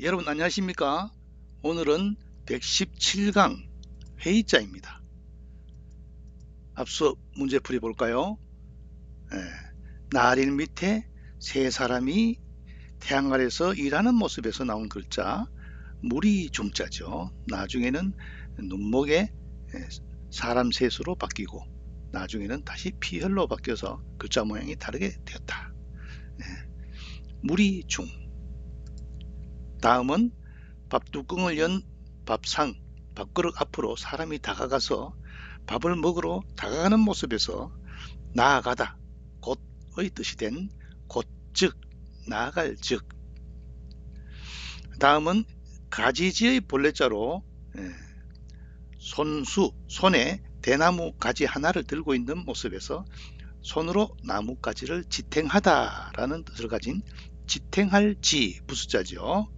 여러분 안녕하십니까? 오늘은 117강 회의자입니다. 앞서 문제풀이 볼까요? 나릴 밑에 세 사람이 태양 아래서 일하는 모습에서 나온 글자 물이 중자죠. 나중에는 눈목에 사람 셋으로 바뀌고 나중에는 다시 피혈로 바뀌어서 글자 모양이 다르게 되었다. 물이 중. 다음은 밥뚜껑을 연 밥상, 밥그릇 앞으로 사람이 다가가서 밥을 먹으러 다가가는 모습에서 나아가다, 곧의 뜻이 된 곧, 즉, 나아갈 즉. 다음은 가지지의 본래자로 손수, 손에 대나무 가지 하나를 들고 있는 모습에서 손으로 나뭇가지를 지탱하다라는 뜻을 가진 지탱할 지 부수자죠.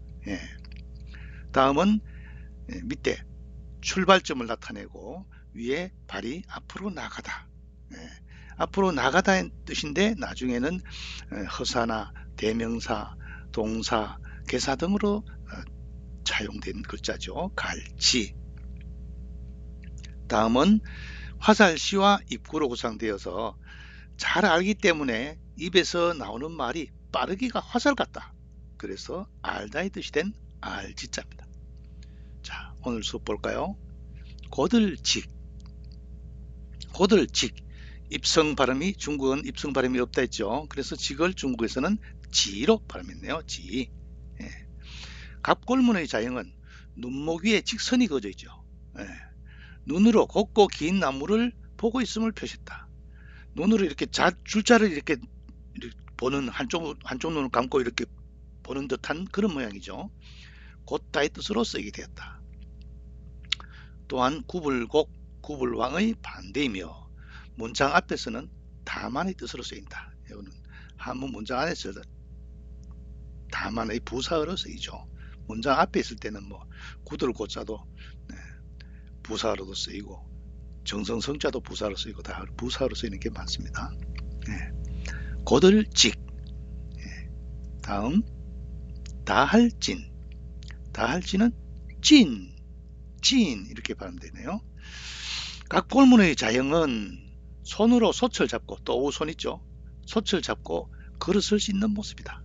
다음은 밑에 출발점을 나타내고 위에 발이 앞으로 나가다. 앞으로 나가다의 뜻인데 나중에는 허사나 대명사, 동사, 개사 등으로 차용된 글자죠. 갈지. 다음은 화살시와 입구로 구성되어서 잘 알기 때문에 입에서 나오는 말이 빠르기가 화살 같다. 그래서 알다의 뜻이 된 알지자입니다. 자, 오늘 수업 볼까요? 고들직. 고들직. 입성 발음이 중국은 입성 발음이 없다 했죠. 그래서 직을 중국에서는 지로 발음했네요. 지. 갑골문의 자형은 눈목 위에 직선이 그어져 있죠. 눈으로 곱고 긴 나무를 보고 있음을 표시했다. 눈으로 이렇게 줄자를 이렇게 보는 한쪽 눈을 감고 이렇게 보는 듯한 그런 모양이죠. 곧다의 뜻으로 쓰이게 되었다. 또한 구불곡, 구불왕의 반대이며 문장 앞에서는 다만의 뜻으로 쓰인다. 이거는 한문 문장 안에서 다만의 부사어로 쓰이죠. 문장 앞에 있을 때는 뭐 구들고자도 부사어로도 쓰이고 정성성자도 부사로 쓰이고 다 부사로 쓰이는 게 많습니다. 고들직. 다음 다할진. 다할진은 찐 이렇게 발음되네요. 각골문의 자형은 손으로 솥을 잡고 또 오손 있죠. 솥을 잡고 그릇을 씻는 모습이다.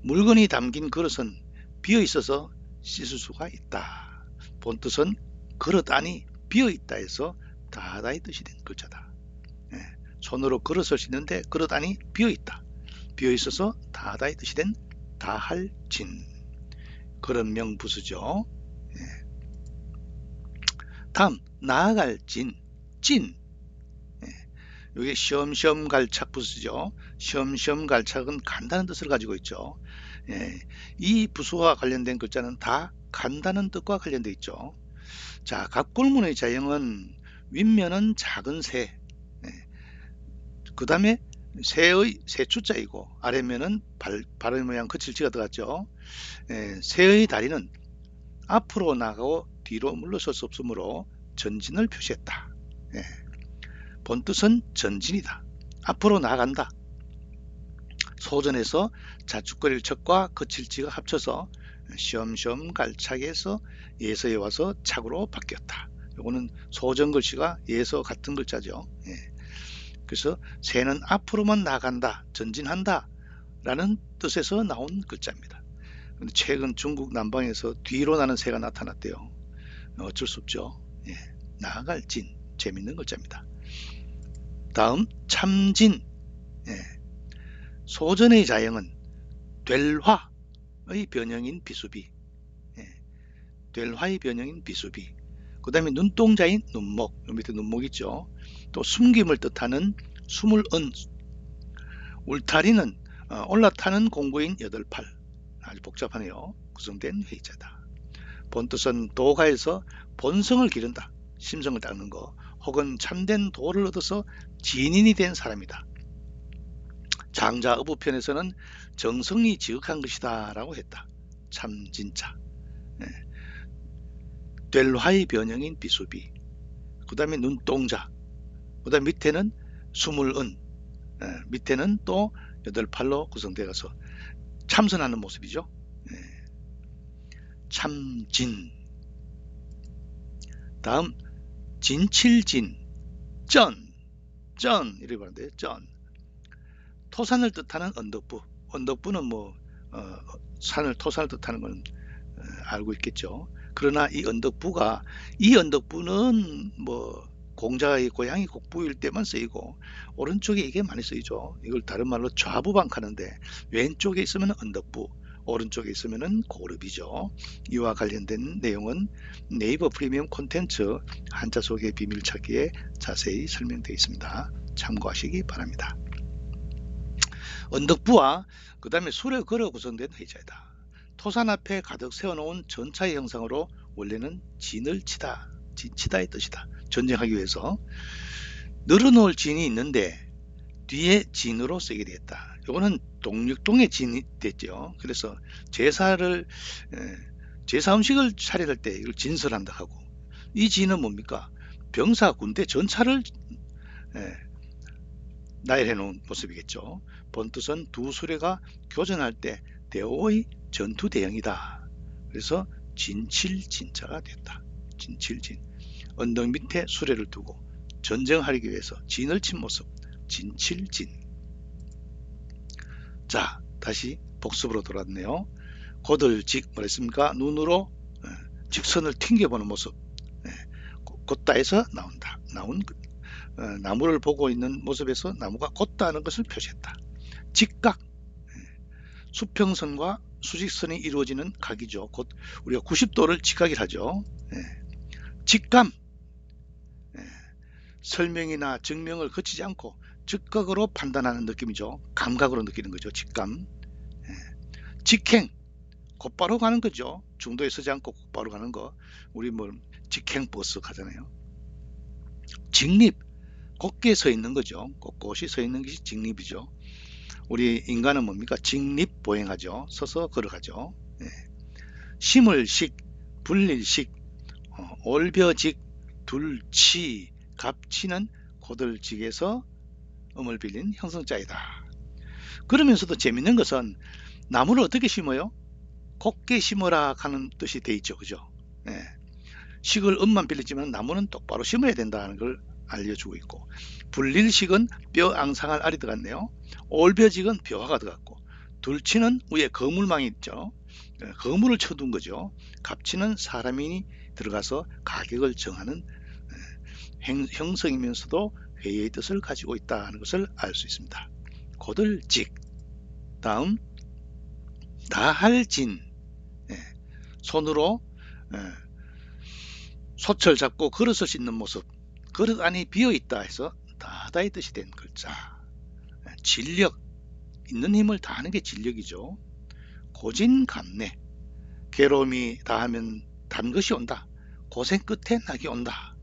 물건이 담긴 그릇은 비어 있어서 씻을 수가 있다. 본뜻은 그릇 안이 비어 있다 해서 다하다의 뜻이 된 글자다. 손으로 그릇을 씻는데 그릇 안이 비어 있다. 비어 있어서 다하다의 뜻이 된 다할진. 그런 명부수죠. 다음 나아갈 진. 여기 시험시험 갈착 부수죠. 시험시험 갈착은 간다는 뜻을 가지고 있죠. 이 부수와 관련된 글자는 다 간다는 뜻과 관련되어 있죠. 자, 갑골문의 자형은 윗면은 작은 새, 그 다음에 새의 새추자이고 아래면은 발의 모양 거칠지가 들어갔죠. 새의 다리는 앞으로 나가고 뒤로 물러설 수 없으므로 전진을 표시했다. 본뜻은 전진이다. 앞으로 나간다. 소전에서 자축거릴 척과 거칠지가 합쳐서 시험시험 갈착에서 예서에 와서 착으로 바뀌었다. 이거는 소전 글씨가 예서 같은 글자죠. 그래서 새는 앞으로만 나간다, 전진한다 라는 뜻에서 나온 글자입니다. 근데 최근 중국 남방에서 뒤로 나는 새가 나타났대요. 어쩔 수 없죠. 나아갈 진, 재밌는 글자입니다. 다음 참진. 소전의 자형은 될화의 변형인 비수비. 될화의 변형인 비수비. 그 다음에 눈동자인 눈목, 요 밑에 눈목 있죠. 또 숨김을 뜻하는 숨을 은. 울타리는 올라타는 공구인 8팔. 아주 복잡하네요. 구성된 회의자다. 본뜻은 도가에서 본성을 기른다. 심성을 닦는 거. 혹은 참된 도를 얻어서 진인이 된 사람이다. 장자 어부편에서는 정성이 지극한 것이다 라고 했다. 참 진짜. 될 화의 변형인 비수비. 그 다음에 눈동자. 그 다음 밑에는 숨을 은. 밑에는 또 8팔로 구성되어서 참선하는 모습이죠. 참진. 다음 진칠진, 쩐 이렇게 말하는데 쩐. 토산을 뜻하는 언덕부. 언덕부는 뭐 토산을 뜻하는 건 알고 있겠죠. 그러나 이 언덕부는 뭐 공자의 고향이 곡부일 때만 쓰이고 오른쪽에 이게 많이 쓰이죠. 이걸 다른 말로 좌부방하는데 왼쪽에 있으면 언덕부, 오른쪽에 있으면 고릅이죠. 이와 관련된 내용은 네이버 프리미엄 콘텐츠 한자 속의 비밀 찾기에 자세히 설명되어 있습니다. 참고하시기 바랍니다. 언덕부와 그 다음에 수레 걸어 구성된 회자이다. 토산 앞에 가득 세워놓은 전차의 형상으로 원래는 진을 치다의 뜻이다. 전쟁하기 위해서 늘어놓을 진이 있는데 뒤에 진으로 쓰게 되었다. 이거는 동육동의 진이 됐죠. 그래서 제사 음식을 차려할 때 이걸 진설한다 하고, 이 진은 뭡니까? 병사 군대 전차를 나열해 놓은 모습이겠죠. 본뜻은 두 수레가 교전할 때 대오의 전투 대형이다. 그래서 진칠진자가 됐다. 진칠진. 언덕 밑에 수레를 두고 전쟁하기 위해서 진을 친 모습. 진칠진. 자, 다시 복습으로 돌아왔네요. 고들직 뭐랬습니까? 눈으로 직선을 튕겨보는 모습. 곧다에서 나온 나무를 보고 있는 모습에서 나무가 곧다는 것을 표시했다. 직각, 수평선과 수직선이 이루어지는 각이죠. 곧 우리가 90도를 직각이라 하죠. 직감, 설명이나 증명을 거치지 않고 즉각으로 판단하는 느낌이죠. 감각으로 느끼는 거죠. 직감. 직행, 곧바로 가는 거죠. 중도에 서지 않고 곧바로 가는 거. 우리 뭐 직행버스 가잖아요. 직립, 곧게 서 있는 거죠. 꼿꼿이 서 있는 것이 직립이죠. 우리 인간은 뭡니까? 직립보행하죠. 서서 걸어가죠. 심을식, 불릴식, 올벼직, 둘치, 갑치는 고들직에서 음을 빌린 형성자이다. 그러면서도 재밌는 것은 나무를 어떻게 심어요? 곱게 심어라 하는 뜻이 돼 있죠. 그죠? 식을 음만 빌리지만 나무는 똑바로 심어야 된다는 걸 알려주고 있고, 불릴식은 뼈 앙상할 알이 들어갔네요. 올벼직은 벼화가 들어갔고, 둘치는 위에 거물망이 있죠. 거물을 쳐둔 거죠. 갑치는 사람이 들어가서 가격을 정하는 형성이면서도 회의의 뜻을 가지고 있다는 것을 알 수 있습니다. 고들직. 다음 다할진. 손으로 솥을 잡고 그릇을 씻는 모습. 그릇 안이 비어있다 해서 다다의 뜻이 된 글자. 진력, 있는 힘을 다하는 게 진력이죠. 고진감래, 괴로움이 다하면 단 것이 온다. 고생 끝에 낙이 온다.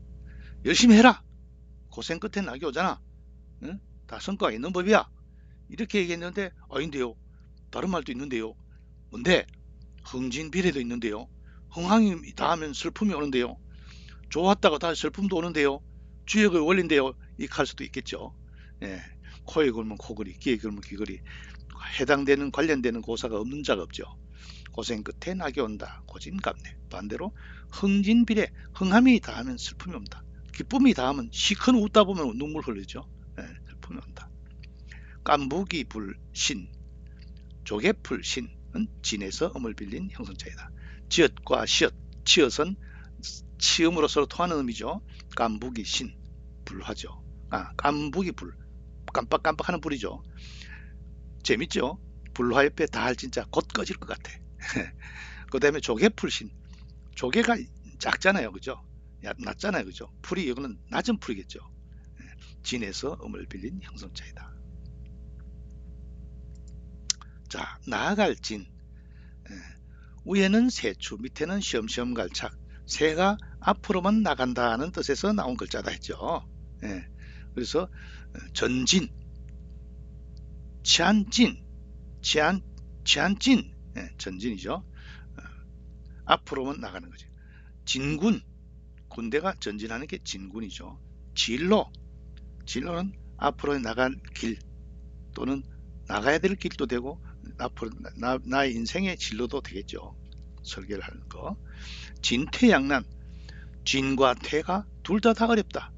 열심히 해라. 고생 끝에 낙이 오잖아. 응? 다 성과가 있는 법이야. 이렇게 얘기했는데 아닌데요. 다른 말도 있는데요. 뭔데? 흥진비례도 있는데요. 흥황이 다하면 슬픔이 오는데요. 좋았다가 다시 슬픔도 오는데요. 주역의 원리인데요. 이렇게 할 수도 있겠죠. 코에 걸면 코걸이, 귀에 걸면 귀걸이. 해당되는 관련되는 고사가 없는 자가 없죠. 고생 끝에 낙이 온다. 고진감래. 반대로 흥진비례, 흥함이 다하면 슬픔이 온다. 기쁨이 다하면 시큰 웃다 보면 눈물 흘리죠. 슬픔이 온다. 깐부기 불신, 조개풀신은 진에서 음을 빌린 형성자이다. 지읒과 시읒, 치읒은 치음으로 서로 통하는 의미죠. 깐부기 신, 불화죠. 깐부기 불, 깜빡깜빡하는 불이죠. 재밌죠? 불화 옆에 다할 진짜 곧 꺼질 것 같아. 그 다음에 조개풀신, 조개가 작잖아요. 그죠? 낮잖아요. 그죠? 풀이 이거는 낮은 풀이겠죠. 진에서 음을 빌린 형성자이다. 자, 나아갈 진. 위에는 세추, 밑에는 시험시험 갈착. 새가 앞으로만 나간다는 뜻에서 나온 글자다 했죠. 그래서 전진, 치안진, 치안진, 전진이죠. 앞으로만 나가는 거죠. 진군, 군대가 전진하는 게 진군이죠. 진로는 앞으로 나갈 길 또는 나가야 될 길도 되고 앞으로 나의 인생의 진로도 되겠죠. 설계를 하는 거. 진퇴양난, 진과 퇴가 둘 다 어렵다.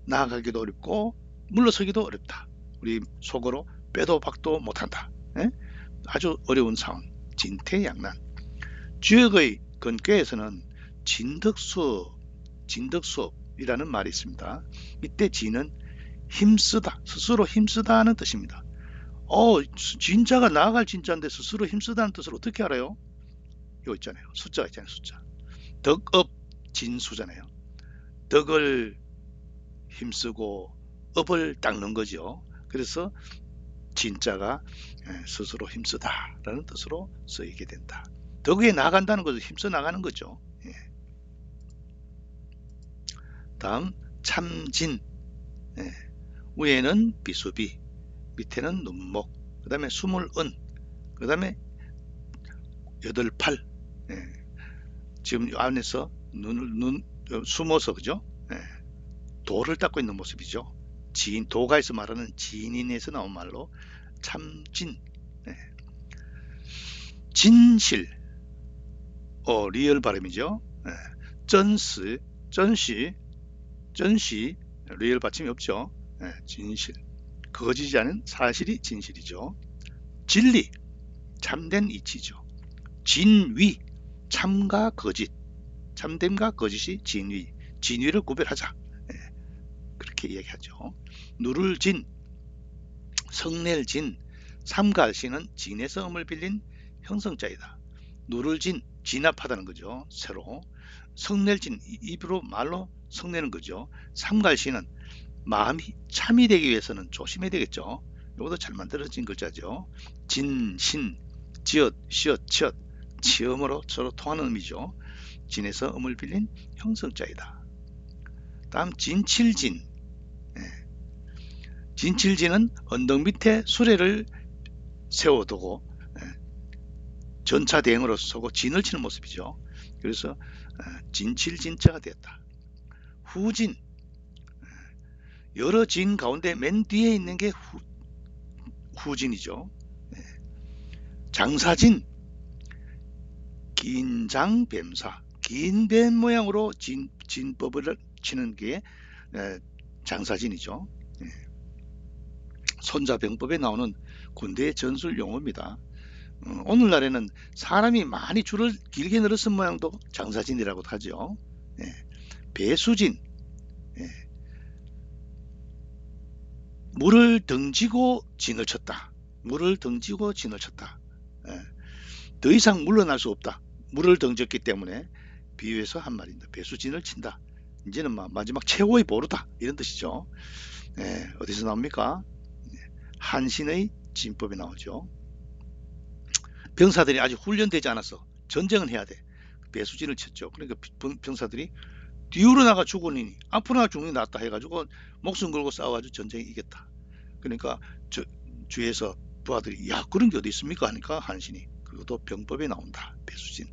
나아가기도 어렵고 물러서기도 어렵다. 우리 속어로 빼도 박도 못한다. 예? 아주 어려운 상황. 진퇴양난. 주역의 근께에서는 진덕수업이라는 말이 있습니다. 이때 진은 힘쓰다, 스스로 힘쓰다는 뜻입니다. 진짜가 나아갈 진짜인데 스스로 힘쓰다는 뜻을 어떻게 알아요? 이거 있잖아요. 숫자가 있잖아요. 숫자. 덕업 진수잖아요. 덕을 힘쓰고 업을 닦는 거죠. 그래서 진짜가 스스로 힘쓰다 라는 뜻으로 쓰이게 된다. 덕에 나간다는 것은 힘써 나가는 거죠. 예. 다음 참진. 예. 위에는 비수비, 밑에는 눈목, 그 다음에 스물은, 그 다음에 여덟팔. 예. 지금 안에서 숨어서 그죠? 예. 도를 닦고 있는 모습이죠. 도가에서 말하는 진인에서 나온 말로 참진. 예. 진실, 리얼 발음이죠. 예. 전시 리얼 받침이 없죠. 예. 진실, 거짓이 아닌 사실이 진실이죠. 진리, 참된 이치죠. 진위, 참과 거짓, 참됨과 거짓이 진위, 진위를 구별하자. 예. 그렇게 이야기하죠. 누를 진, 성낼 진, 삼갈시는 진에서 음을 빌린 형성자이다. 누를 진, 진압하다는 거죠. 새로. 성낼 진, 입으로 말로 성내는 거죠. 삼갈시는 마음이 참이 되기 위해서는 조심해야 되겠죠. 이것도 잘 만들어진 글자죠. 진, 신, 지읒, 시읒, 치읒, 치음으로 서로 통하는 의미죠. 진에서 음을 빌린 형성자이다. 다음 진칠진. 진칠진은 언덕 밑에 수레를 세워두고 전차 대행으로 서고 진을 치는 모습이죠. 그래서 진칠진자가 되었다. 후진, 여러 진 가운데 맨 뒤에 있는 게 후진이죠. 장사진, 긴장뱀사, 긴 뱀 모양으로 진법을 치는 게 장사진이죠. 손자병법에 나오는 군대의 전술 용어입니다. 오늘날에는 사람이 많이 줄을 길게 늘어선 모양도 장사진이라고 하죠. 배수진, 물을 등지고 진을 쳤다. 물을 등지고 진을 쳤다. 더 이상 물러날 수 없다. 물을 등졌기 때문에 비유해서 한 말입니다. 배수진을 친다. 이제는 마지막 최고의 보루다. 이런 뜻이죠. 어디서 나옵니까? 한신의 진법이 나오죠. 병사들이 아직 훈련되지 않아서 전쟁은 해야 돼. 배수진을 쳤죠. 그러니까 병사들이 뒤로 나가 죽으니 앞으로 나가 죽는 게 낫다 해가지고 목숨 걸고 싸워가지고 전쟁에 이겼다. 그러니까 주위에서 부하들이 야 그런 게 어디 있습니까 하니까 한신이 그것도 병법에 나온다. 배수진.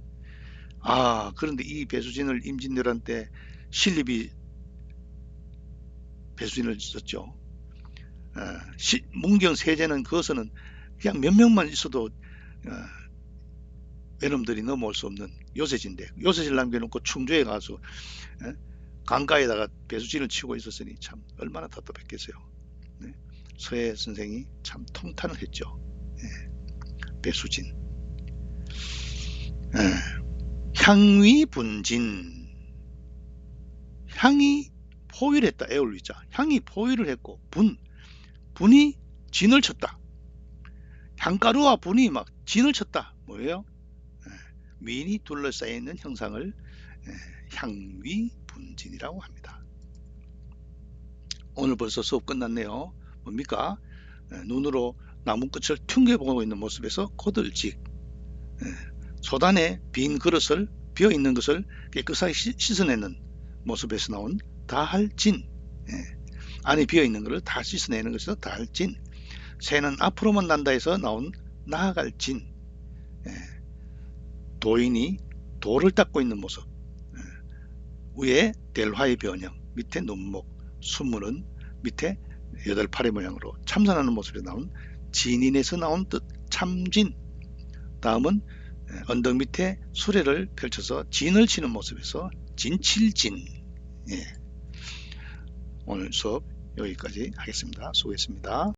그런데 이 배수진을 임진왜란 때 신립이 배수진을 썼죠. 문경 세제는 그것은 그냥 몇 명만 있어도 외놈들이 넘어올 수 없는 요새진데 요새진 남겨놓고 충주에 가서 강가에다가 배수진을 치고 있었으니 참 얼마나 답답했겠어요. 서해 선생이 참 통탄을 했죠. 배수진. 향위분진, 향이 포위했다. 에올리자. 향이 포위를 했고 분이 진을 쳤다. 향가루와 분이 막 진을 쳤다. 뭐예요? 미인이 둘러싸여 있는 형상을 향위분진이라고 합니다. 오늘 벌써 수업 끝났네요. 뭡니까? 눈으로 나무끝을 퉁겨보고 있는 모습에서 고들직, 소단에 빈 그릇을 비어있는 것을 깨끗하게 씻어내는 모습에서 나온 다할진, 안에 비어있는 것을 다 씻어내는 것에서 다할진, 새는 앞으로만 난다 해서 나온 나아갈진, 도인이 돌을 닦고 있는 모습, 위에 델화의 변형, 밑에 눈목, 수물은 밑에 여덟팔의 모양으로 참선하는 모습에 나온 진인에서 나온 뜻 참진. 다음은 언덕 밑에 수레를 펼쳐서 진을 치는 모습에서 진칠진. 예. 오늘 수업 여기까지 하겠습니다. 수고했습니다.